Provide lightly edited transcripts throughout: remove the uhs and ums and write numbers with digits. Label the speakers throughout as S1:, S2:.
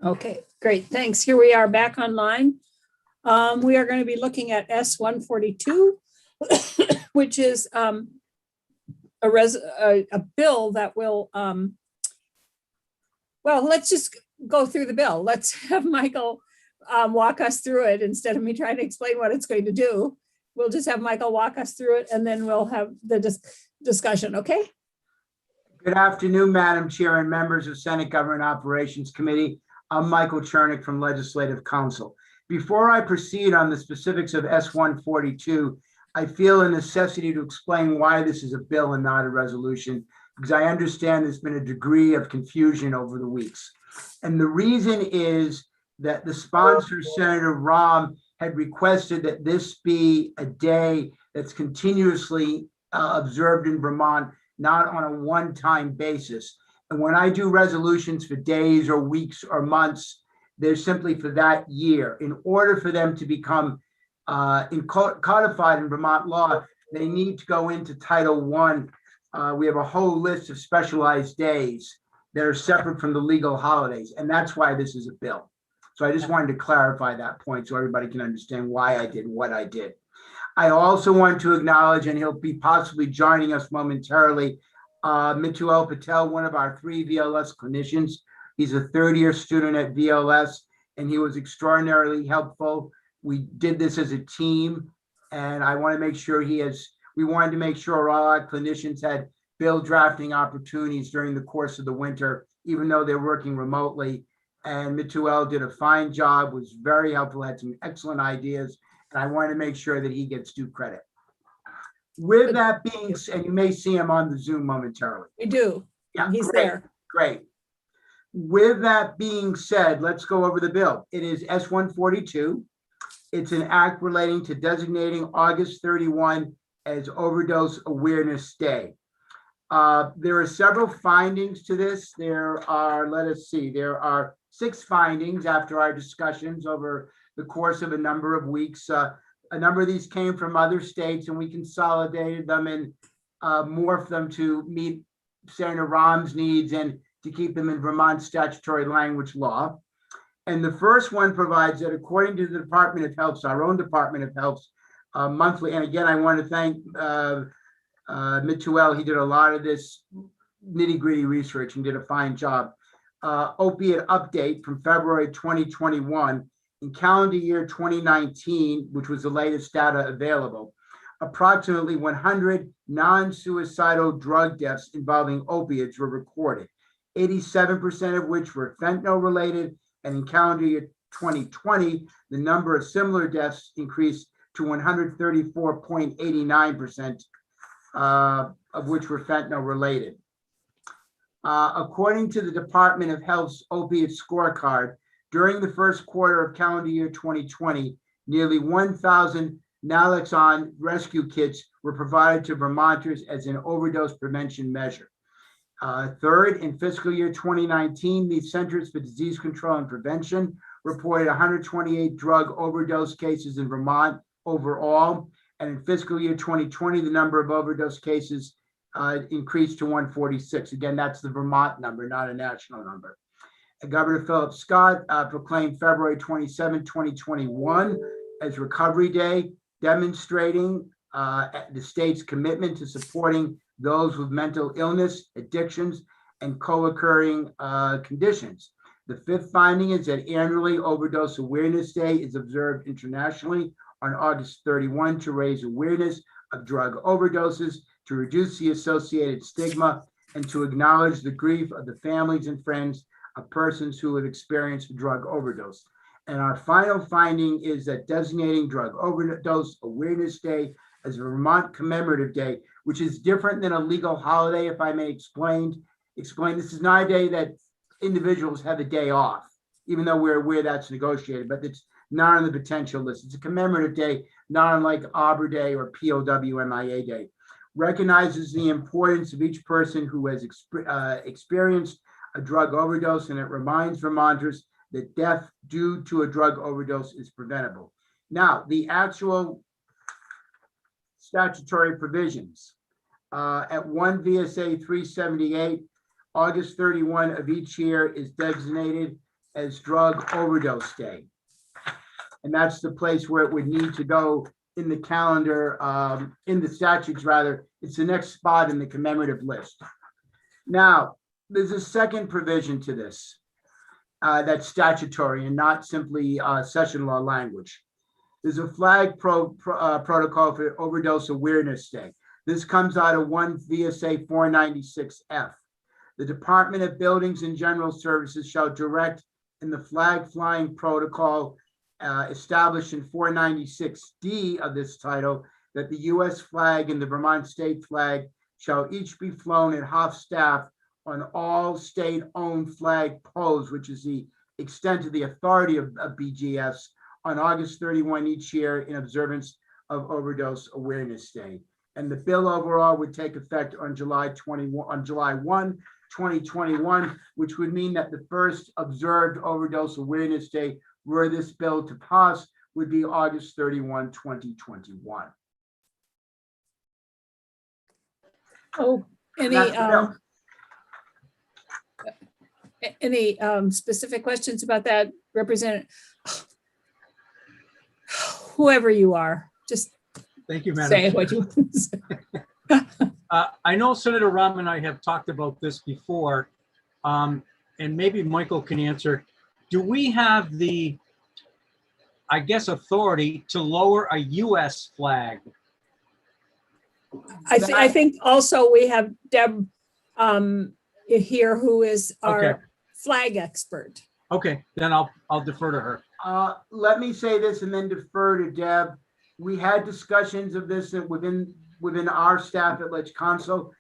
S1: Okay, great. Thanks. Here we are back online. We are going to be looking at S-142, which is a bill that will, well, let's just go through the bill. Let's have Michael walk us through it instead of me trying to explain what it's going to do. We'll just have Michael walk us through it and then we'll have the discussion, okay?
S2: Good afternoon, Madam Chair and members of Senate Government Operations Committee. I'm Michael Chernick from Legislative Council. Before I proceed on the specifics of S-142, I feel a necessity to explain why this is a bill and not a resolution, because I understand there's been a degree of confusion over the weeks. And the reason is that the sponsor, Senator Rahm, had requested that this be a day that's continuously observed in Vermont, not on a one-time basis. And when I do resolutions for days or weeks or months, they're simply for that year. In order for them to become codified in Vermont law, they need to go into Title I. We have a whole list of specialized days that are separate from the legal holidays, and that's why this is a bill. So I just wanted to clarify that point so everybody can understand why I did what I did. I also want to acknowledge, and he'll be possibly joining us momentarily, Nithil Patel, one of our 3 VLS clinicians. He's a third-year student at VLS, and he was extraordinarily helpful. We did this as a team, and I want to make sure we wanted to make sure all our clinicians had bill drafting opportunities during the course of the winter, even though they're working remotely. And Nithil did a fine job, was very helpful, had some excellent ideas, and I want to make sure that he gets due credit. With that being said, and you may see him on the Zoom momentarily.
S1: We do.
S2: Yeah,
S1: he's
S2: great,
S1: there.
S2: Great. With that being said, let's go over the bill. It is S-142. It's an act relating to designating August 31 as Overdose Awareness Day. There are several findings to this. There are 6 findings after our discussions over the course of a number of weeks. A number of these came from other states, and we consolidated them and morphed them to meet Senator Rahm's needs and to keep them in Vermont statutory language law. And the first one provides that according to the Department of Health, our own Department of Health, monthly, and again, I want to thank Nithil. He did a lot of this nitty-gritty research and did a fine job. Opiate update from February 2021. In calendar year 2019, which was the latest data available, approximately 100 non-suicidal drug deaths involving opiates were recorded, 87% of which were fentanyl related. And in calendar year 2020, the number of similar deaths increased to 134.89%, of which were fentanyl related. According to the Department of Health's opiate scorecard, during the first quarter of calendar year 2020, nearly 1,000 naloxone rescue kits were provided to Vermonters as an overdose prevention measure. Third, in fiscal year 2019, the Centers for Disease Control and Prevention reported 128 drug overdose cases in Vermont overall. And in fiscal year 2020, the number of overdose cases increased to 146. Again, that's the Vermont number, not a national number. Governor Philip Scott proclaimed February 27, 2021 as Recovery Day, demonstrating the state's commitment to supporting those with mental illness, addictions, and co-occurring conditions. The fifth finding is that annually Overdose Awareness Day is observed internationally on August 31 to raise awareness of drug overdoses, to reduce the associated stigma, and to acknowledge the grief of the families and friends of persons who have experienced a drug overdose. And our final finding is that designating Drug Overdose Awareness Day as a Vermont Commemorative Day, which is different than a legal holiday, if I may explain. This is not a day that individuals have a day off, even though we're aware that's negotiated, but it's not on the potential list. It's a commemorative day, not unlike Arbor Day or POW/MIA Day. Recognizes the importance of each person who has experienced a drug overdose, and it reminds Vermonters that death due to a drug overdose is preventable. Now, the actual statutory provisions. At 1 VSA 378, August 31 of each year is designated as Drug Overdose Day. And that's the place where it would need to go in the calendar, in the statutes rather. It's the next spot in the commemorative list. Now, there's a second provision to this that's statutory and not simply session law language. There's a flag protocol for Overdose Awareness Day. This comes out of 1 VSA 496F. The Department of Buildings and General Services shall direct in the flag flying protocol established in 496D of this title that the U.S. flag and the Vermont state flag shall each be flown at half staff on all state-owned flag poles, which is the extent of the authority of BGS, on August 31 each year in observance of Overdose Awareness Day. And the bill overall would take effect on July 1, 2021, which would mean that the first observed Overdose Awareness Day were this bill to pass would be August 31, 2021.
S1: Oh, any specific questions about that, Representative? Whoever you are, just
S3: Thank you, Madam
S1: say
S3: Chair.
S1: what you want to say.
S3: I know Senator Rahm and I have talked about this before, and maybe Michael can answer. Do we have the, I guess, authority to lower a U.S. flag?
S1: I think also we have Deb here, who is our
S3: Okay.
S1: flag expert.
S3: Okay, then I'll defer to her.
S2: Let me say this and then defer to Deb. We had discussions of this within our staff at Ledge Council.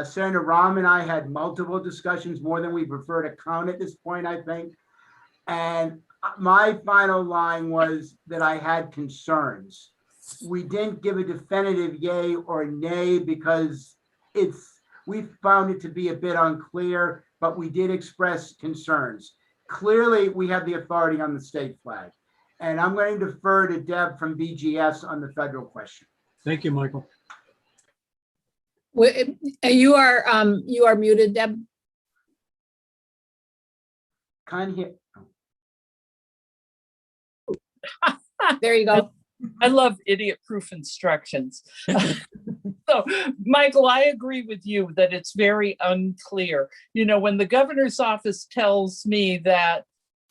S2: Senator Rahm and I had multiple discussions, more than we prefer to count at this point, I think. And my final line was that I had concerns. We didn't give a definitive yay or nay because we found it to be a bit unclear, but we did express concerns. Clearly, we have the authority on the state flag. And I'm going to defer to Deb from BGS on the federal question.
S3: Thank you, Michael.
S1: You are muted, Deb.
S2: Kind of hit.
S1: There you go.
S4: I love idiot-proof instructions. So, Michael, I agree with you that it's very unclear. You know, when the governor's office tells me that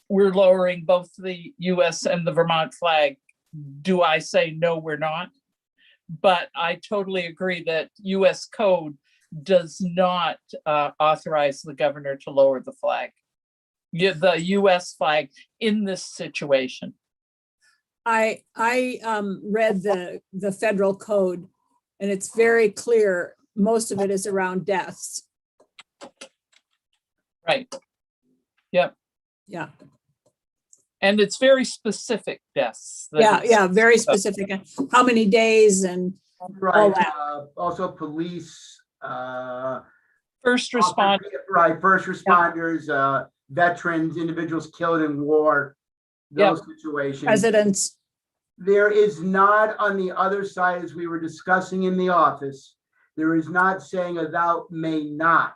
S4: we're lowering both the US and the Vermont flag, do I say, no, we're not? But I totally agree that US code does not authorize the governor to lower the flag, the US flag in this situation.
S1: I read the federal code, and it's very clear. Most of it is around deaths.
S4: Right. Yep.
S1: Yeah.
S4: And it's very specific deaths.
S1: Yeah, very specific. How many days and all
S2: Right.
S1: that.
S2: Also police.
S4: First responders.
S2: Right. First responders, veterans, individuals killed in war. Those situations.
S1: Residents.
S2: There is not on the other side, as we were discussing in the office, there is not saying a thou may not.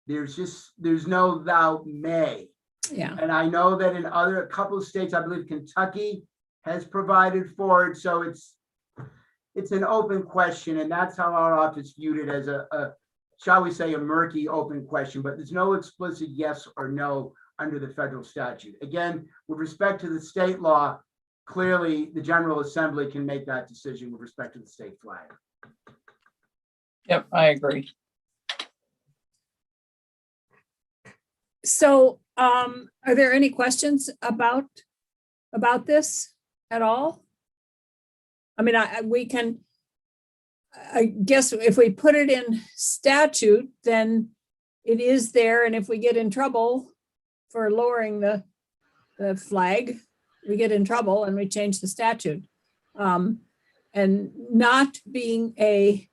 S2: There's no thou may.
S1: Yeah.
S2: And I know that in a couple of states, I believe Kentucky has provided for it. So it's an open question, and that's how our office viewed it, as a shall we say, a murky open question, but there's no explicit yes or no under the federal statute. Again, with respect to the state law, clearly the General Assembly can make that decision with respect to the state flag.
S4: Yep, I agree.
S1: So are there any questions about this at all? I mean, I guess if we put it in statute, then it is there. And if we get in trouble for lowering the flag, we get in trouble and we change the statute. And not being a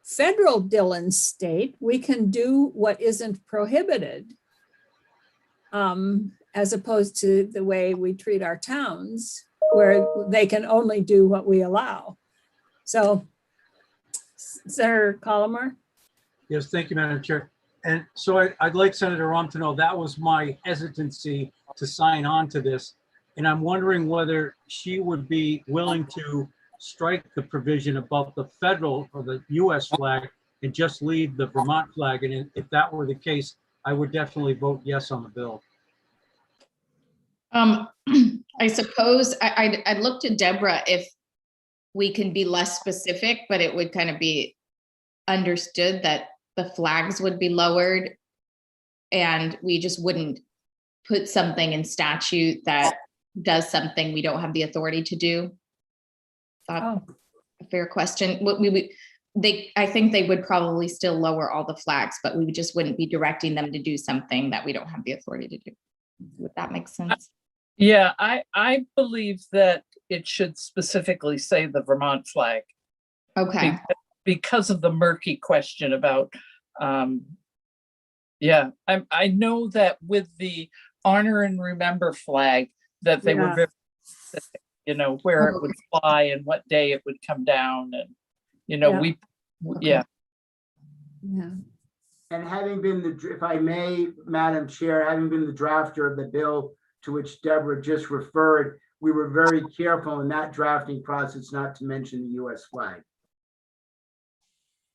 S1: federal Dillon state, we can do what isn't prohibited, as opposed to the way we treat our towns, where they can only do what we allow. So, Senator Colomer?
S3: Yes, thank you, Madam Chair. And so I'd like Senator Rom to know that was my hesitancy to sign on to this. And I'm wondering whether she would be willing to strike the provision about the federal or the US flag and just leave the Vermont flag. And if that were the case, I would definitely vote yes on the bill.
S5: I suppose I'd look to Deborah if we can be less specific, but it would kind of be understood that the flags would be lowered and we just wouldn't put something in statute that does something we don't have the authority to do. A fair question. What I think they would probably still lower all the flags, but we just wouldn't be directing them to do something that we don't have the authority to do. Would that make sense?
S4: Yeah, I believe that it should specifically say the Vermont flag.
S5: Okay.
S4: Because of the murky question about, yeah, I know that with the honor and remember flag that they were very specific, you know, where it would fly and what day it would come down, and you know,
S1: Yeah.
S2: And having been if I may, Madam Chair, having been the drafter of the bill to which Deborah just referred, we were very careful in that drafting process not to mention the US flag.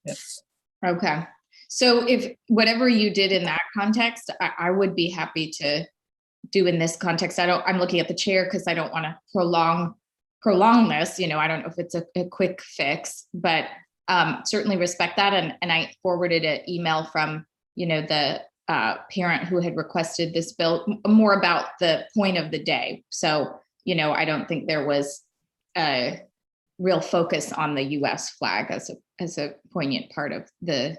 S4: Yes.
S5: Okay. So if whatever you did in that context, I would be happy to do in this context. I'm looking at the chair because I don't want to prolong this. You know, I don't know if it's a quick fix, but certainly respect that. And I forwarded an email from, you know, the parent who had requested this bill more about the point of the day. So, you know, I don't think there was a real focus on the US flag as a poignant part of the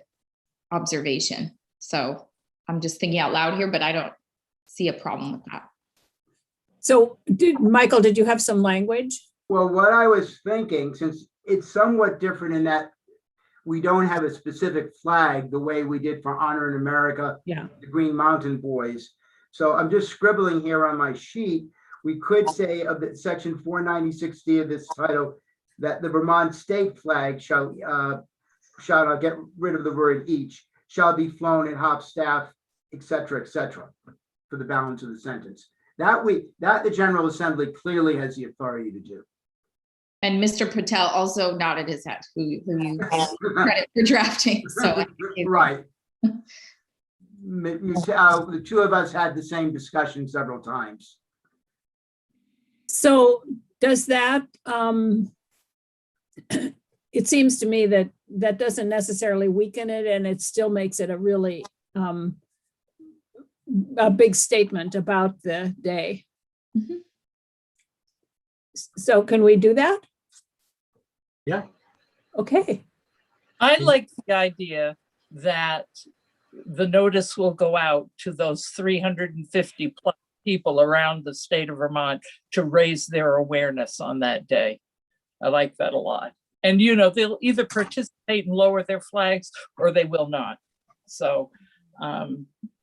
S5: observation. So I'm just thinking out loud here, but I don't see a problem with that.
S1: So Michael, did you have some language?
S2: Well, what I was thinking, since it's somewhat different in that we don't have a specific flag the way we did for Honor in America, the Green Mountain Boys. So I'm just scribbling here on my sheet. We could say of the section 496D of this title that the Vermont state flag shall I'll get rid of the word each, shall be flown at hop staff, et cetera, for the balance of the sentence. That the General Assembly clearly has the authority to do.
S5: And Mr. Patel also nodded his head, who you credit for drafting. So
S2: right. The two of us had the same discussion several times.
S1: So does that, it seems to me that that doesn't necessarily weaken it, and it still makes it a really a big statement about the day.
S5: Mm-hmm.
S1: So can we do that?
S3: Yeah.
S1: Okay.
S4: I like the idea that the notice will go out to those 350 plus people around the state of Vermont to raise their awareness on that day. I like that a lot. And, you know, they'll either participate and lower their flags or they will not. So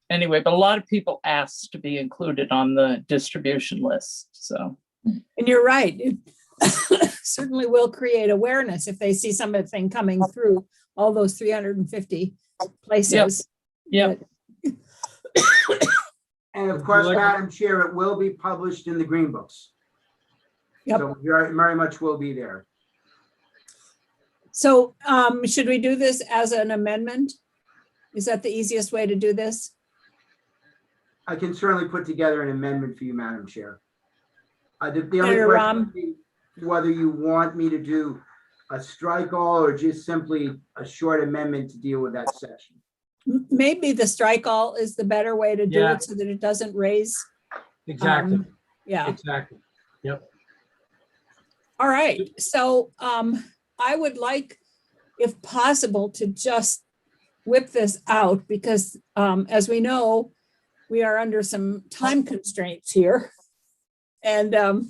S4: anyway, but a lot of people asked to be included on the distribution list. So.
S1: And you're right. It certainly will create awareness if they see something coming through all those 350 places.
S4: Yep.
S2: And of course, Madam Chair, it will be published in the Green Books.
S1: Yep.
S2: So very much will be there.
S1: So should we do this as an amendment? Is that the easiest way to do this?
S2: I can certainly put together an amendment for you, Madam Chair. The only
S1: Senator
S2: question would be whether you want me to do a strike all or just simply a short amendment to deal with that section.
S1: Maybe the strike all is the better way to do
S3: Yeah.
S1: it so that it doesn't raise.
S3: Exactly.
S1: Yeah.
S3: Exactly. Yep.
S1: All right. So I would like, if possible, to just whip this out because as we know, we are under some time constraints here. And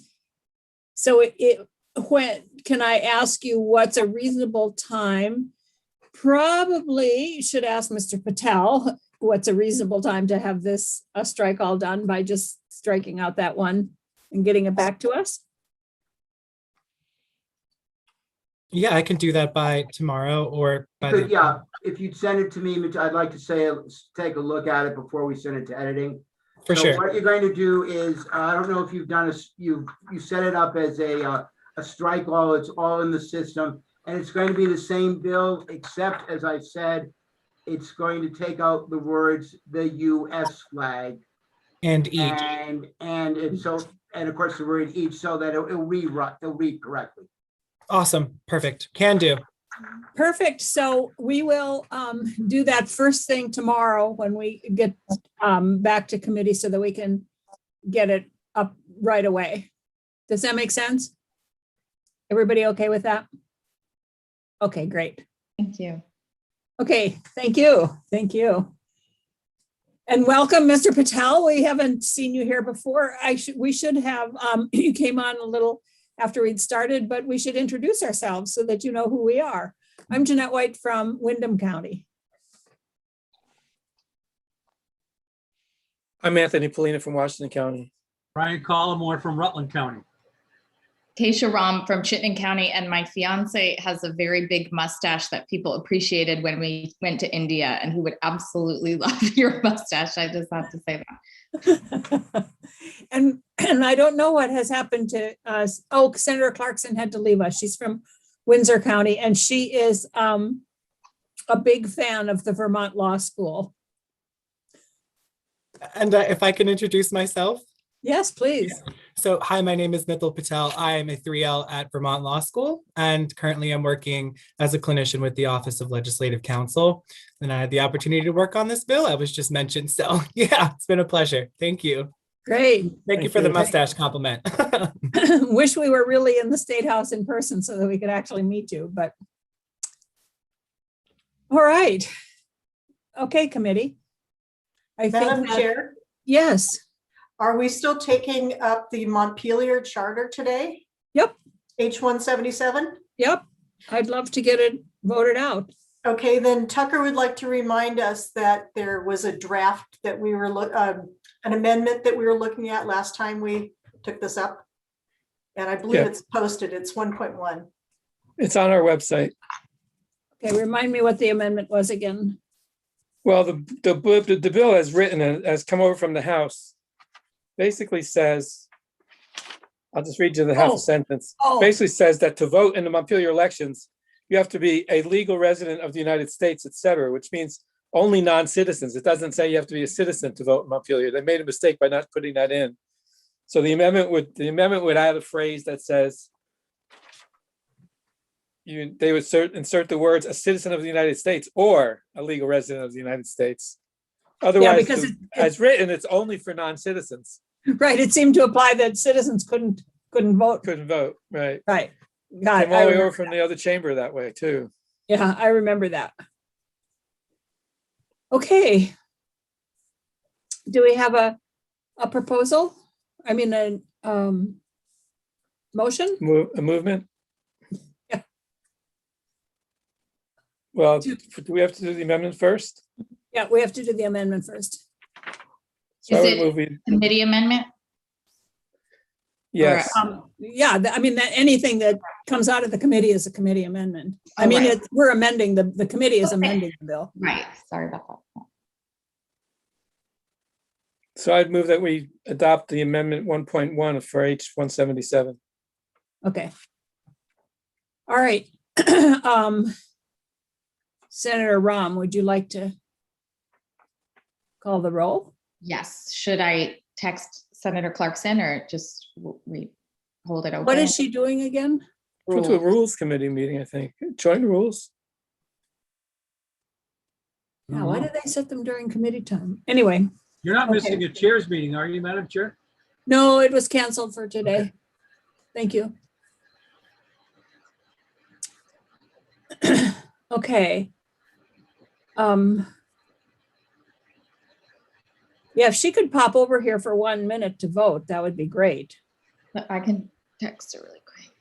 S1: so when can I ask you what's a reasonable time? Probably should ask Mr. Patel what's a reasonable time to have this a strike all done by just striking out that one and getting it back to us.
S6: Yeah, I can do that by tomorrow or by
S2: But
S6: the.
S2: yeah, if you'd send it to me, I'd like to say, take a look at it before we send it to editing.
S6: For
S2: So
S6: sure.
S2: what you're going to do is, I don't know if you've done you set it up as a strike all, it's all in the system. And it's going to be the same bill, except as I said, it's going to take out the words, the US flag.
S6: And each.
S2: And of course the word each, so that it'll read correctly.
S6: Awesome. Perfect. Can do.
S1: Perfect. So we will do that first thing tomorrow when we get back to committee so that we can get it up right away. Does that make sense? Everybody okay with that? Okay, great.
S5: Thank you.
S1: Okay, thank you. Thank you. And welcome, Mr. Patel. We haven't seen you here before. We should have, you came on a little after we'd started, but we should introduce ourselves so that you know who we are. I'm Jeanette White from Windham County.
S7: I'm Anthony Polina from Washington County.
S3: Brian Collmore from Rutland County.
S5: Keisha Ram from Chittenden County, and my fiance has a very big mustache that people appreciated when we went to India, and he would absolutely love your mustache. I just have to say that.
S1: And I don't know what has happened to us. Oh, Senator Clarkson had to leave us. She's from Windsor County, and she is a big fan of the Vermont Law School.
S6: And if I can introduce myself.
S1: Yes, please.
S6: So, hi, my name is Nithil Patel. I am a 3L at Vermont Law School, and currently I'm working as a clinician with the Office of Legislative Counsel. And I had the opportunity to work on this bill. I was just mentioned. So yeah, it's been a pleasure. Thank you.
S1: Great.
S6: Thank you for the mustache compliment.
S1: Wish we were really in the State House in person so that we could actually meet you, but. All right. Okay, committee. I
S8: Madam
S1: think
S8: Chair,
S1: yes.
S8: are we still taking up the Montpelier Charter today?
S1: Yep.
S8: H-177?
S1: Yep. I'd love to get it voted out.
S8: Okay, then Tucker would like to remind us that there was a draft that we were, an amendment that we were looking at last time we took this up. And I believe
S7: Yeah.
S8: it's posted, it's 1.1.
S7: It's on our website.
S1: Okay, remind me what the amendment was again.
S7: Well, the bill as written, has come over from the House, basically says, I'll just read you the half
S1: Oh.
S7: a sentence.
S1: Oh,
S7: Basically says that to vote in the Montpelier elections, you have to be a legal resident of the United States, et cetera, which means only non-citizens. It doesn't say you have to be a citizen to vote in Montpelier. They made a mistake by not putting that in. So the amendment would add a phrase that says, they would insert the words "a citizen of the United States" or "a legal resident of the United States." Otherwise,
S1: because
S7: as written, it's only for non-citizens.
S1: right. It seemed to apply that citizens couldn't vote.
S7: Couldn't vote, right?
S1: Right. Got
S7: Came
S1: it.
S7: all
S1: I
S7: the way over
S1: remember
S7: from the other chamber that way too.
S1: Yeah, I remember that. Okay. Do we have a proposal? I mean, a motion?
S7: A movement.
S1: Yeah.
S7: Well, do we have to do the amendment first?
S1: Yeah, we have to do the amendment first.
S7: So I
S5: Is
S7: would
S5: it
S7: move we-
S5: committee amendment?
S7: Yes.
S1: Yeah, I mean, that anything that comes out of the committee is a committee amendment. I mean,
S5: Alright.
S1: we're amending, the committee is
S5: Okay.
S1: amending the bill.
S5: Right, sorry about that.
S7: So I'd move that we adopt the amendment 1.1 for H-177.
S1: Okay. All right. Senator Ram, would you like to call the roll?
S5: Yes, should I text Senator Clarkson or just hold it open?
S1: What is she doing again?
S7: Went to a rules committee meeting, I think. Joint rules.
S1: Yeah, why did they set them during committee time? Anyway,
S3: You're not
S1: Okay.
S3: missing a chairs meeting, are you, Madam Chair?
S1: no, it was canceled for today. Thank you. Okay. Yeah, if she could pop over here for 1 minute to vote, that would be great.
S5: But I can text her really quick.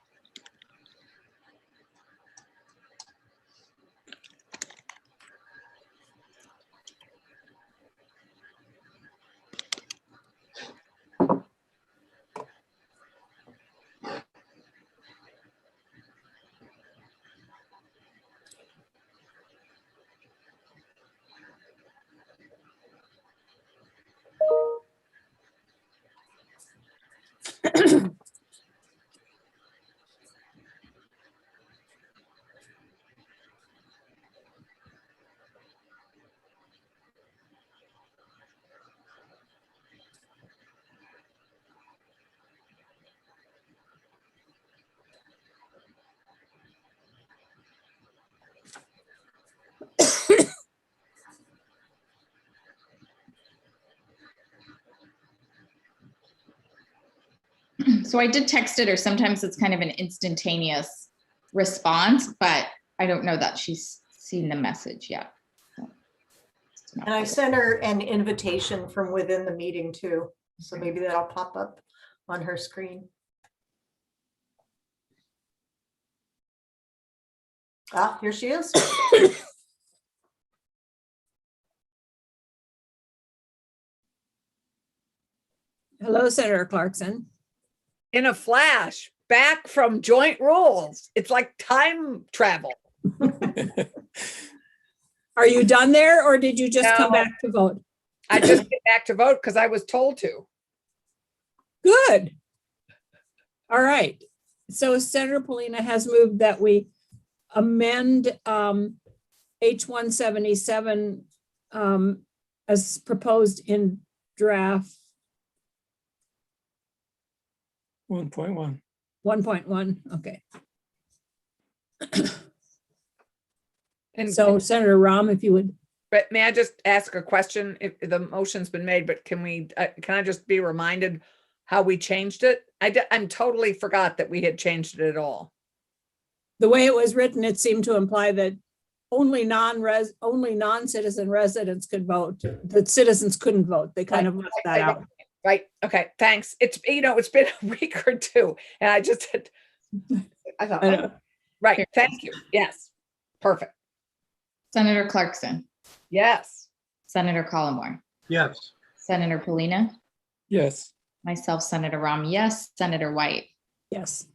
S5: So I did text it, or sometimes it's kind of an instantaneous response, but I don't know that she's seen the message yet. So it's not
S8: And I
S5: public.
S8: sent her an invitation from within the meeting too. So maybe that'll pop up on her screen. Ah, here she is.
S1: Hello, Senator Clarkson.
S9: In a flash, back from joint rules. It's like time travel.
S1: Are you done there or did you just come
S9: No.
S1: back to vote?
S9: I just get back to vote because I was told to.
S1: Good. All right. So Senator Polina has moved that we amend H-177 as proposed in draft
S7: 1.1.
S1: 1.1. Okay.
S9: And
S1: So Senator Ram, if you would.
S9: but may I just ask a question? If the motion's been made, but can I just be reminded how we changed it? I'm totally forgot that we had changed it at all.
S1: The way it was written, it seemed to imply that only non-citizen residents could vote. That citizens couldn't vote. They kind of left that out.
S9: Right. Okay. Thanks. It's been a week or two and I just had, I thought,
S1: I know.
S9: oh, right. Thank you. Yes. Perfect.
S5: Senator Clarkson,
S9: Yes.
S5: Senator Collmore,
S3: Yes.
S5: Senator Polina,
S7: Yes.
S5: myself, Senator Ram, yes, Senator White,
S1: Yes.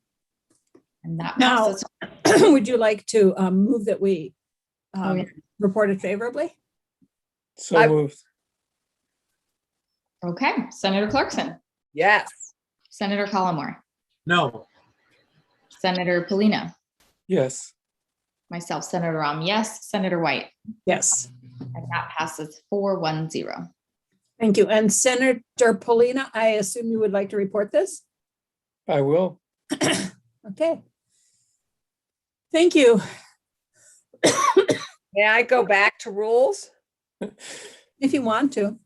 S5: and that
S1: Now,
S5: passes.
S1: would you like to move that we
S5: yeah.
S1: report it favorably?
S7: So
S9: I-
S7: moved.
S5: Okay, Senator Clarkson,
S9: Yes.
S5: Senator Collmore,
S3: No.
S5: Senator Polina,
S7: Yes.
S5: myself, Senator Ram, yes, Senator White,
S1: Yes.
S5: and that passes 4-1-0.
S1: Thank you. And Senator Polina, I assume you would like to report this?
S7: I will.
S1: Okay. Thank you.
S9: May I go back to rules?
S1: If you want to.